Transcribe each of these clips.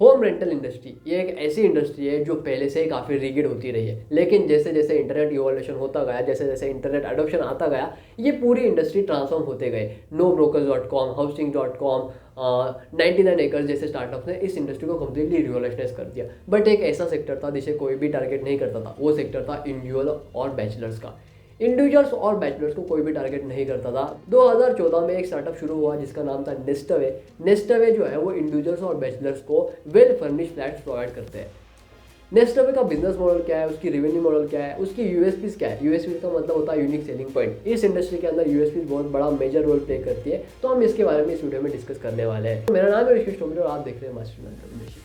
Home rental industry ये एक ऐसी इंडस्ट्री है जो पहले से ही काफ़ी रिगिड होती रही है, लेकिन जैसे जैसे इंटरनेट इवोल्यूशन होता गया, जैसे जैसे इंटरनेट अडोप्शन आता गया, ये पूरी इंडस्ट्री ट्रांसफॉर्म होते गए। No brokers dot com, housing dot com, 99 acres जैसे स्टार्टअप्स ने इस इंडस्ट्री को कम्प्लीटली रिवोल्यूशनाइज कर दिया। बट एक ऐसा सेक्टर था जिसे कोई भी टारगेट नहीं करता था, वो सेक्टर था इंडिविजुअल और बैचलर्स का। इंडिविजुअल्स और बैचलर्स को कोई भी टारगेट नहीं करता था। 2014 में एक स्टार्टअप शुरू हुआ जिसका नाम था नेस्टवे। नेस्टवे जो है वो इंडिविजुअल्स और बैचलर्स को वेल फर्निश्ड फ्लैट्स प्रोवाइड करते हैं। नेस्टवे का बिजनेस मॉडल क्या है, उसकी रेवेन्यू मॉडल क्या है, उसकी यूएसपीज क्या है। यूएसपीज का मतलब होता है यूनिक सेलिंग पॉइंट। इस इंडस्ट्री के अंदर यूएसपीज बहुत बड़ा मेजर रोल प्ले करती है, तो हम इसके बारे में इस वीडियो में डिस्कस करने वाले हैं। मेरा नाम है ऋषि टोमरे और आप देख रहे हैं मास्टर।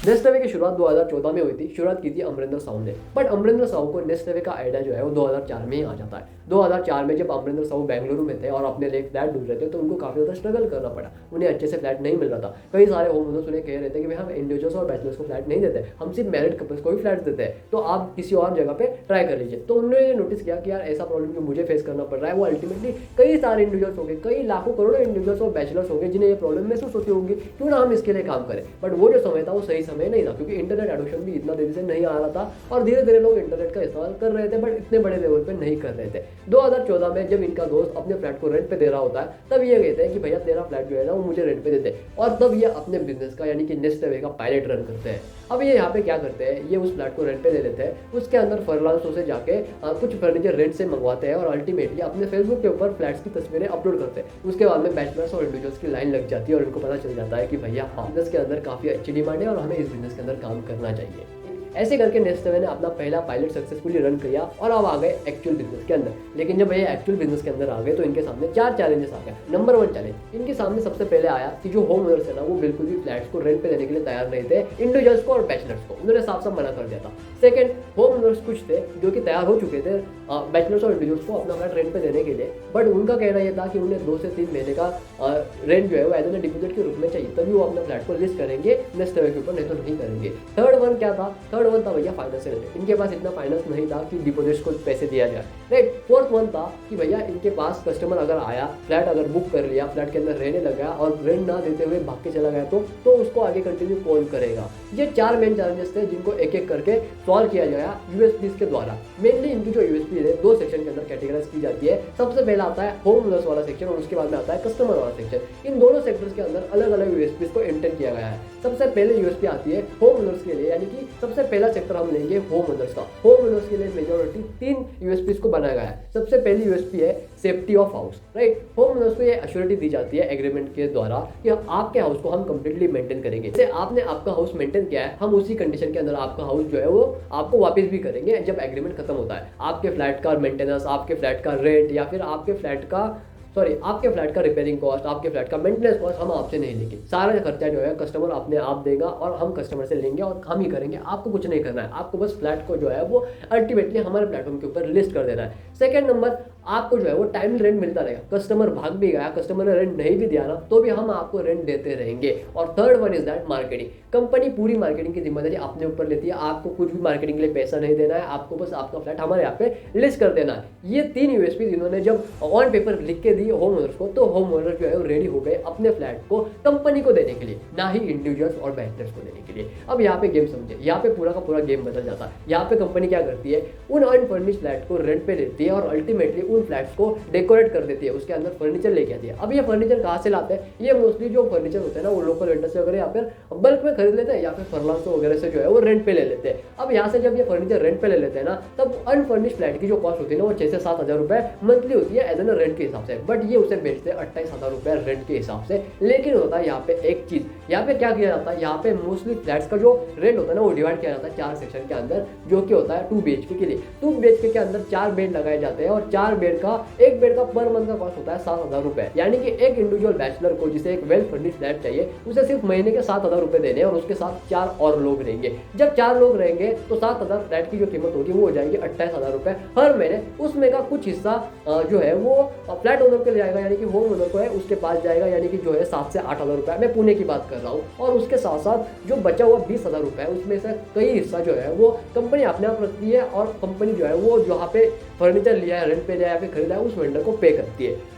नेस्टवे की शुरुआत 2014 में हुई थी। शुरुआत की थी अमरिंदर साहू ने, बट अमरिंदर साहू को नेस्टवे का आइडिया जो है वो 2004 में ही आ जाता है। 2004 में जब अमरिंदर साहू बेंगलुरु में थे और अपने लिए फ्लैट ढूंढ रहे थे, तो उनको काफ़ी ज़्यादा स्ट्रगल करना पड़ा। उन्हें अच्छे से फ्लैट नहीं मिल रहा था। कई सारे होम ओनर्स उन्हें कह रहे थे कि भाई हम इंडिविजुअल्स और बैचलर्स को फ्लैट नहीं देते, हम सिर्फ मैरिड कपल्स को ही फ्लैट देते हैं, तो आप किसी और जगह पे ट्राई कर लीजिए। तो उन्होंने ये नोटिस किया कि यार ऐसा प्रॉब्लम जो मुझे फेस करना पड़ रहा है वो अल्टीमेटली कई सारे इंडिविजुअल्स होंगे, कई लाखों करोड़ों इंडिविजुअल्स और बैचलर्स होंगे जिन्हें ये प्रॉब्लम महसूस होती होगी, क्यों ना हम इसके लिए काम करें। बट वो जो समय था वो सही समय नहीं था, क्योंकि इंटरनेट एडोप्शन भी इतना तेजी से नहीं आ रहा था और धीरे धीरे लोग इंटरनेट का इस्तेमाल कर रहे थे, बट इतने बड़े लेवल पे नहीं कर रहे थे। 2014 में जब इनका दोस्त अपने फ्लैट को रेंट पे दे रहा होता है, तब ये कहते हैं कि भैया तेरा फ्लैट जो है ना वो मुझे रेंट पे दे दे, और तब ये अपने बिजनेस का यानी कि नेस्टवे का पायलट रन करते हैं। अब ये यहाँ पे क्या करते हैं, ये उस फ्लैट को रेंट पे दे देते हैं, उसके अंदर फर्लांसो से जाके कुछ फर्नीचर रेंट से मंगवाते हैं और अल्टीमेटली अपने फेसबुक के ऊपर फ्लैट्स की तस्वीरें अपलोड करते हैं। उसके बाद में बैचलर्स और इंडिविजुअल्स की लाइन लग जाती है और उनको पता चल जाता है कि भैया बिजनेस के अंदर काफ़ी अच्छी डिमांड है और हमें इस बिजनेस के अंदर काम करना चाहिए। ऐसे करके नेस्टवे ने अपना पहला पायलट सक्सेसफुली रन किया और अब आ गए एक्चुअल बिजनेस के अंदर। लेकिन जब ये एक्चुअल बिजनेस के अंदर आ गए तो इनके सामने 4 चैलेंजेस आ गए। नंबर 1 चैलेंज इनके सामने सबसे पहले आया कि जो होम ओनर्स है ना वो बिल्कुल भी फ्लैट्स को रेंट पे देने के लिए तैयार नहीं थे, इंडिविजुअल्स को और बैचलर्स को उन्होंने साफ साफ मना कर दिया था। सेकंड, होम ओनर्स कुछ थे जो कि तैयार हो चुके थे बैचलर्स और इंडिविजुअल्स को अपना फ्लैट रेंट पे देने के लिए, बट उनका कहना यह था कि उन्हें 2 से 3 महीने का रेंट जो है वो एज एन डिपॉजिट के रूप में चाहिए, तभी वो अपने फ्लैट को लिस्ट करेंगे नेस्टवे के ऊपर, नहीं तो नहीं करेंगे। थर्ड वन क्या था? थर्ड वन था भैया फाइनेंस। इनके पास इतना फाइनेंस नहीं था कि डिपॉजिट्स को पैसे दिया जाए, राइट। फोर्थ वन था कि भैया इनके पास कस्टमर अगर आया, फ्लैट अगर बुक कर लिया, फ्लैट के अंदर रहने लगा और रेंट ना देते हुए भाग के चला गया तो उसको आगे कंटिन्यू कौन करेगा। ये 4 मेन चैलेंजेस थे जिनको एक एक करके सॉल्व किया गया यूएसपीज के द्वारा। मेनली इनकी जो यूएसपी है 2 सेक्शन के अंदर कैटेगराइज की जाती है। सबसे पहला आता है होम ओनर्स वाला सेक्शन और उसके बाद में आता है कस्टमर वाला सेक्शन। इन दोनों सेक्टर्स के अंदर अलग अलग यूएसपीज को एंटर किया गया है। सबसे पहले यूएसपी आती है होम ओनर्स के लिए, यानी कि सबसे पहला सेक्टर हम लेंगे होम ओनर्स का। होम ओनर्स के लिए मेजॉरिटी 3 यूएसपीज को बनाया गया है। सबसे पहली यूएसपी है safety of house, right. Home owners को ये एश्योरिटी दी जाती है एग्रीमेंट के द्वारा कि आपके हाउस को हम कंप्लीटली मेंटेन करेंगे। जैसे आपने आपका हाउस मेंटेन किया है, हम उसी कंडीशन के अंदर आपका हाउस जो है वो आपको वापस भी करेंगे जब एग्रीमेंट खत्म होता है। आपके फ्लैट का मेंटेनेंस, आपके फ्लैट का रेंट या फिर आपके फ्लैट का रिपेयरिंग कॉस्ट, आपके फ्लैट का मेंटेनेंस कॉस्ट हम आपसे नहीं लेंगे। सारा खर्चा जो है कस्टमर अपने आप देगा और हम कस्टमर से लेंगे और हम ही करेंगे। आपको कुछ नहीं करना है, आपको बस फ्लैट को जो है वो अल्टीमेटली हमारे प्लेटफॉर्म के ऊपर लिस्ट कर देना है। सेकंड नंबर, आपको जो है वो टाइमली रेंट मिलता रहेगा। कस्टमर भाग भी गया, कस्टमर ने रेंट नहीं भी दिया ना, तो भी हम आपको रेंट देते रहेंगे। और third one is that marketing. Company पूरी मार्केटिंग की जिम्मेदारी अपने ऊपर लेती है। आपको कुछ भी मार्केटिंग के लिए पैसा नहीं देना है, आपको बस आपका फ्लैट हमारे यहाँ पे लिस्ट कर देना है। ये 3 यूएसपी इन्होंने जब ऑन पेपर लिख के दी होम ओनर्स को, तो होम ओनर जो है वो रेडी हो गए अपने फ्लैट को कंपनी को देने के लिए, ना ही इंडिविजुअल्स और बैचलर्स को देने के लिए। अब यहाँ पे गेम समझे, यहाँ पे पूरा का पूरा गेम बदल जाता है। यहाँ पे कंपनी क्या करती है, उन अनफर्निश्ड फ्लैट को रेंट पे देती है और अल्टीमेटली उन फ्लैट्स को डेकोरेट कर देती है, उसके अंदर फर्नीचर लेके आती है। अब ये फर्नीचर कहाँ से लाते हैं? ये मोस्टली जो फर्नीचर होते हैं ना वो लोकल वेंडर से वगैरह या फिर बल्क में खरीद लेते हैं या फिर फर्लांसो वगैरह से जो है वो रेंट पे ले लेते हैं। अब यहाँ से जब ये फर्नीचर रेंट पे ले लेते हैं ना, तब अनफर्निश्ड फ्लैट की जो कॉस्ट होती है ना वो 6 से 7 हज़ार रुपए मंथली होती है एज एन रेंट के हिसाब से, बट ये उसे बेचते हैं 28,000 रुपए रेंट के हिसाब से। लेकिन होता है यहाँ पे एक चीज, यहाँ पे क्या किया जाता है, यहाँ पे मोस्टली फ्लैट्स का जो रेंट होता है ना वो डिवाइड किया जाता है 4 सेक्शन के अंदर, जो कि होता है 2 BHK के लिए। 2 BHK के अंदर 4 बेड लगाए जाते हैं और 4 बेड का, एक बेड का पर मंथ का कॉस्ट होता है 7,000 रुपए। यानी कि एक इंडिविजुअल बैचलर को जिसे एक वेल फर्निश्ड फ्लैट चाहिए उसे सिर्फ महीने के 7,000 रुपए देने हैं और उसके साथ 4 और लोग रहेंगे। जब 4 लोग रहेंगे तो 7,000 फ्लैट की जो कीमत होगी वो हो जाएगी 28,000 रुपए हर महीने। उसमें का कुछ हिस्सा जो है वो फ्लैट ओनर के लिए जाएगा, यानी कि होम ओनर को है उसके पास जाएगा, यानी कि जो है 7 से 8,000 रुपए। मैं पुणे की बात कर रहा हूँ। और उसके साथ साथ जो बचा हुआ 20,000 रुपए है उसमें से कई हिस्सा जो है वो कंपनी अपने आप रखती है और कंपनी जो है वो जहाँ पे फर्नीचर लिया है, रेंट पे लिया है या फिर खरीदा है उस वेंडर को पे करती है।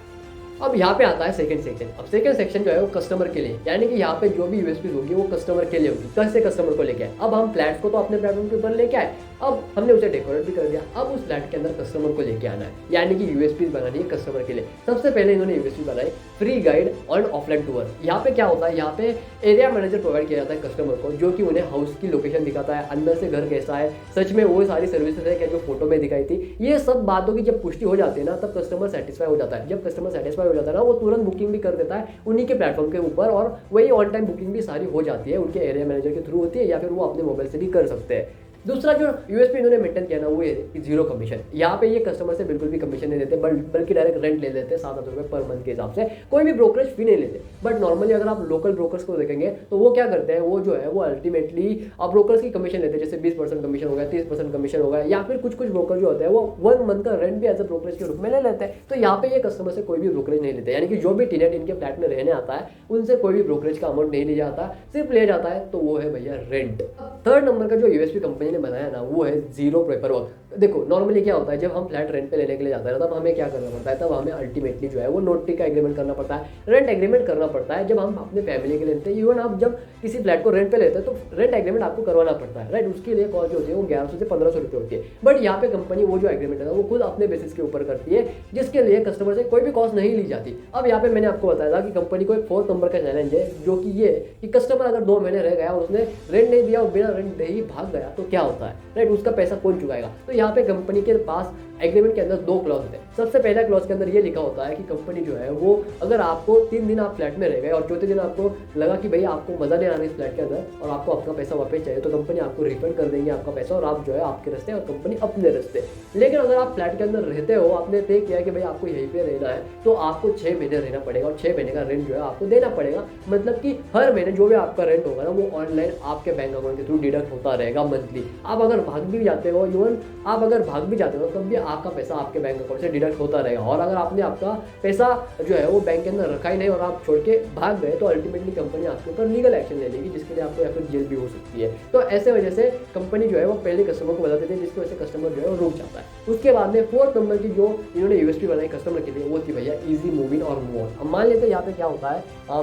अब यहाँ पे आता है सेकंड सेक्शन। अब सेकंड सेक्शन जो है वो कस्टमर के लिए, यानी कि यहाँ पे जो भी यूएसपी होगी वो कस्टमर के लिए होगी। कैसे कस्टमर को लेके आए, अब हम फ्लैट्स को तो अपने प्लेटफॉर्म के ऊपर लेके आए, अब हमने उसे डेकोरेट भी कर दिया। अब उस फ्लैट के अंदर कस्टमर को लेके आना है, यानी कि यूएसपी बनानी है कस्टमर के लिए। सबसे पहले इन्होंने यूएसपी बनाई free guide on offline tour. यहाँ पे क्या होता है, यहाँ पे एरिया मैनेजर प्रोवाइड किया जाता है कस्टमर को, जो कि उन्हें हाउस की लोकेशन दिखाता है, अंदर से घर कैसा है, सच में वो सारी सर्विसेज है क्या जो फोटो में दिखाई थी। ये सब बातों की जब पुष्टि हो जाती है ना तब कस्टमर सेटिस्फाई हो जाता है। जब कस्टमर सेटिस्फाई हो जाता है ना वो तुरंत बुकिंग भी कर देता है उन्हीं के प्लेटफॉर्म के ऊपर, और वही ऑन टाइम बुकिंग भी सारी हो जाती है उनके एरिया मैनेजर के थ्रू होती है, या फिर वो अपने मोबाइल से भी कर सकते हैं। दूसरा जो यूएसपी इन्होंने मेंटेन किया ना वो है जीरो कमीशन। यहाँ पे ये कस्टमर से बिल्कुल भी कमीशन नहीं देते, बल्कि डायरेक्ट रेंट ले लेते हैं 7,000 रुपये पर मंथ के हिसाब से। कोई भी ब्रोकरेज फी नहीं लेते। बट नॉर्मली अगर आप लोकल ब्रोकर्स को देखेंगे तो वो क्या करते हैं, वो जो है वो अल्टीमेटली ब्रोकर्स की कमीशन लेते हैं, जैसे 20% कमीशन हो गया, 30% कमीशन हो गया, या फिर कुछ ब्रोकर जो होते हैं वो 1 मंथ का रेंट भी एज अ ब्रोकरेज के रूप में ले लेते हैं। तो यहाँ पे ये कस्टमर से कोई भी ब्रोकरेज नहीं लेते, यानी कि जो भी टेनेंट इनके फ्लैट में रहने आता है उनसे कोई भी ब्रोकरेज का अमाउंट नहीं लिया जाता, सिर्फ ले जाता है तो वो है भैया रेंट। थर्ड नंबर का जो यूएसपी कंपनी ने बनाया ना वो है जीरो पेपर वर्क। देखो नॉर्मली क्या होता है, जब हम फ्लैट रेंट पे लेने के लिए जाते हैं तब हमें क्या करना पड़ता है, तब हमें अल्टीमेटली जो है वो नोटरी का एग्रीमेंट करना पड़ता है, रेंट एग्रीमेंट करना पड़ता है। जब हम अपने फैमिली के लिए लेते हैं, इवन आप जब किसी फ्लैट को रेंट पे लेते हैं तो रेंट एग्रीमेंट आपको करवाना पड़ता है, राइट। उसके लिए कॉस्ट जो होती है वो 1100 से 1500 रुपये होती है। बट यहाँ पे कंपनी वो जो एग्रीमेंट है वो खुद अपने बेसिस के ऊपर करती है, जिसके लिए कस्टमर से कोई भी कॉस्ट नहीं ली जाती। अब यहाँ पे मैंने आपको बताया था कि कंपनी को एक 4th नंबर का चैलेंज है, जो कि ये कि कस्टमर अगर 2 महीने रह गया और उसने रेंट नहीं दिया और बिना रेंट दे ही भाग गया तो क्या होता है, राइट। उसका पैसा कौन चुकाएगा। तो यहाँ पे कंपनी के पास एग्रीमेंट के अंदर 2 क्लॉज होते हैं। सबसे पहला क्लॉज के अंदर ये लिखा होता है कि कंपनी जो है वो अगर आपको 3 दिन आप फ्लैट में रह गए और चौथे दिन आपको लगा कि भाई आपको मजा नहीं आ रहा इस फ्लैट के अंदर और आपको आपका पैसा वापस चाहिए, तो कंपनी आपको रिफंड कर देंगे आपका पैसा, और आप जो है आपके रास्ते और कंपनी अपने रास्ते। लेकिन अगर आप फ्लैट के अंदर रहते हो, आपने तय किया कि भाई आपको यहीं पे रहना है, तो आपको 6 महीने रहना पड़ेगा और 6 महीने का रेंट जो है आपको देना पड़ेगा। मतलब कि हर महीने जो भी आपका रेंट होगा ना वो ऑनलाइन आपके बैंक अकाउंट के थ्रू डिडक्ट होता रहेगा मंथली। आप अगर भाग भी जाते हो, इवन आप अगर भाग भी जाते हो तब भी आपका पैसा आपके बैंक अकाउंट से डिडक्ट होता रहेगा। और अगर आपने आपका पैसा जो है वो बैंक के अंदर रखा ही नहीं और आप छोड़ के भाग गए तो अल्टीमेटली कंपनी आपके ऊपर लीगल एक्शन ले लेगी, जिसके लिए आपको या फिर जेल भी हो सकती है। तो ऐसे वजह से कंपनी जो है वो पहले कस्टमर को बता देती है, जिसकी वजह से कस्टमर जो है वो रुक जाता है। उसके बाद में 4th नंबर की जो इन्होंने यूएसपी बनाई कस्टमर के लिए वो थी भैया इजी मूविंग और मूव ऑन। अब मान लेते हैं यहाँ पे क्या होता है,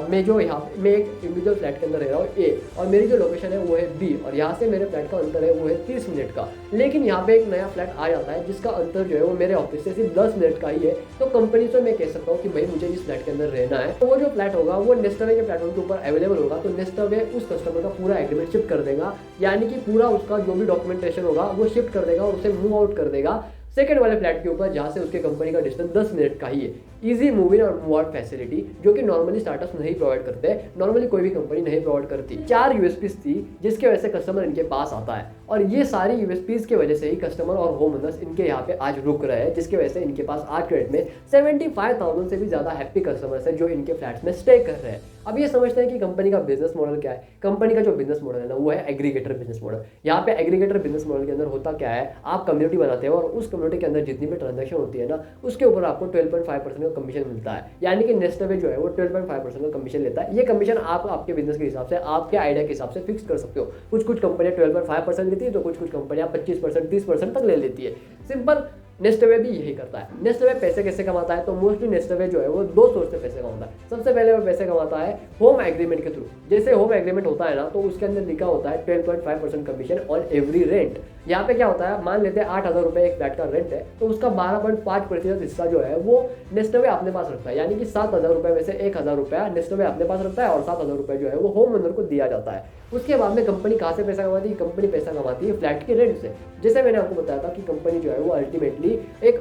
मैं जो यहाँ पे मैं एक इंडिविजुअल फ्लैट के अंदर रह रहा हूँ ए, और मेरी जो लोकेशन है वो है बी, और यहाँ से मेरे फ्लैट का अंतर है वो है 30 मिनट का। लेकिन यहाँ पे एक नया फ्लैट आ जाता है जिसका अंतर जो है वो मेरे ऑफिस से सिर्फ 10 मिनट का ही है। तो कंपनी से मैं कह सकता हूँ कि भाई मुझे इस फ्लैट के अंदर रहना है, तो वो जो फ्लैट होगा वो नेस्टवे के प्लेटफॉर्म के ऊपर अवेलेबल होगा। तो नेस्टवे उस कस्टमर का पूरा एग्रीमेंट शिफ्ट कर देगा, यानी कि पूरा उसका जो भी डॉक्यूमेंटेशन होगा वो शिफ्ट कर देगा और उसे मूव आउट कर देगा सेकंड वाले फ्लैट के ऊपर, जहाँ से उसके कंपनी का डिस्टेंस 10 मिनट का ही है। इजी मूव इन और मूव आउट फैसिलिटी जो कि नॉर्मली स्टार्टअप्स नहीं प्रोवाइड करते, नॉर्मली कोई भी कंपनी नहीं प्रोवाइड करती। 4 यूएसपीज थी जिसके वजह से कस्टमर इनके पास आता है, और ये सारी यूएसपीज की वजह से ही कस्टमर और होम ओनर्स इनके यहाँ पे आज रुक रहे हैं, जिसकी वजह से इनके पास आज के डेट में 75,000 से भी ज़्यादा हैप्पी कस्टमर्स हैं जो इनके फ्लैट्स में स्टे कर रहे हैं। अब ये समझते हैं कि कंपनी का बिजनेस मॉडल क्या है। कंपनी का जो बिजनेस मॉडल है ना वो है एग्रीगेटर बिजनेस मॉडल। यहाँ पे एग्रीगेटर बिजनेस मॉडल के अंदर होता क्या है, आप कम्युनिटी बनाते हो और उस कम्युनिटी के अंदर जितनी भी ट्रांजैक्शन होती है ना उसके ऊपर आपको 12.5% का कमीशन मिलता है। यानी कि नेस्टवे जो है वो 12.5% का कमीशन लेता है। ये कमीशन आप आपके बिजनेस के हिसाब से, आपके आइडिया के हिसाब से फिक्स कर सकते हो। कुछ कंपनियां 12.5% लेती है तो कुछ कंपनियां 25%, 30% तक ले लेती है। सिंपल नेस्टवे भी यही करता है। नेस्टवे पैसे कैसे कमाता है, तो मोस्टली नेस्टवे जो है वो 2 सोर्स से पैसे कमाता है। सबसे पहले वो पैसे कमाता है होम एग्रीमेंट के थ्रू। जैसे होम एग्रीमेंट होता है ना तो उसके अंदर लिखा होता है 12.5% कमीशन ऑन एवरी रेंट। यहाँ पे क्या होता है, मान लेते हैं 8,000 रुपये एक फ्लैट का रेंट है, तो उसका 12.5% हिस्सा जो है वो नेस्टवे अपने पास रखता है। यानी कि 7,000 रुपये में से 1,000 रुपया नेस्टवे अपने पास रखता है और 7,000 रुपये जो है वो होम ओनर को दिया जाता है। उसके बाद में कंपनी कहाँ से पैसा कमाती है, कंपनी पैसा कमाती है फ्लैट के रेंट से। जैसे मैंने आपको बताया था कि कंपनी जो है वो अल्टीमेटली एक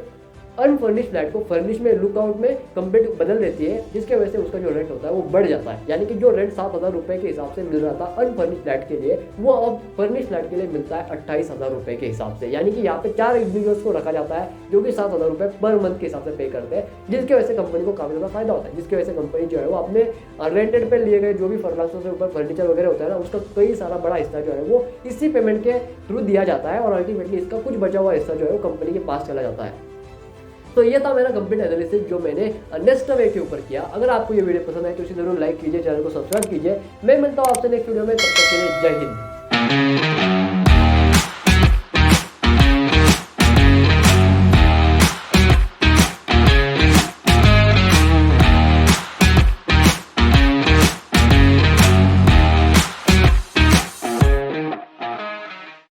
अनफर्निश फ्लैट को फर्निश में लुकआउट में कंप्लीट बदल देती है, जिसकी वजह से उसका जो रेंट होता है वो बढ़ जाता है। यानी कि जो रेंट 7,000 रुपये के हिसाब से मिल रहा था अनफर्निश फ्लैट के लिए, वो अब फर्निश फ्लैट के लिए मिलता है 28,000 रुपये के हिसाब से। यानी कि यहाँ पे 4 इंडिविजुअल्स को रखा जाता है जो कि 7,000 रुपये पर मंथ के हिसाब से पे करते हैं, जिसकी वजह से कंपनी को काफ़ी ज़्यादा फायदा होता है। जिसकी वजह से कंपनी जो है वो अपने रेंटेड पे लिए गए जो भी फर्लांसों से ऊपर फर्नीचर वगैरह होता है ना, उसका कई सारा बड़ा हिस्सा जो है वो इसी पेमेंट के थ्रू दिया जाता है और अल्टीमेटली इसका कुछ बचा हुआ हिस्सा जो है वो कंपनी के पास चला जाता है। तो ये था मेरा कंप्लीट एनालिसिस जो मैंने नेस्टवे के ऊपर किया। अगर आपको ये वीडियो पसंद आए तो इसे जरूर लाइक कीजिए, चैनल को सब्सक्राइब कीजिए। मैं मिलता हूँ आपसे नेक्स्ट वीडियो में, तब तक के लिए जय हिंद।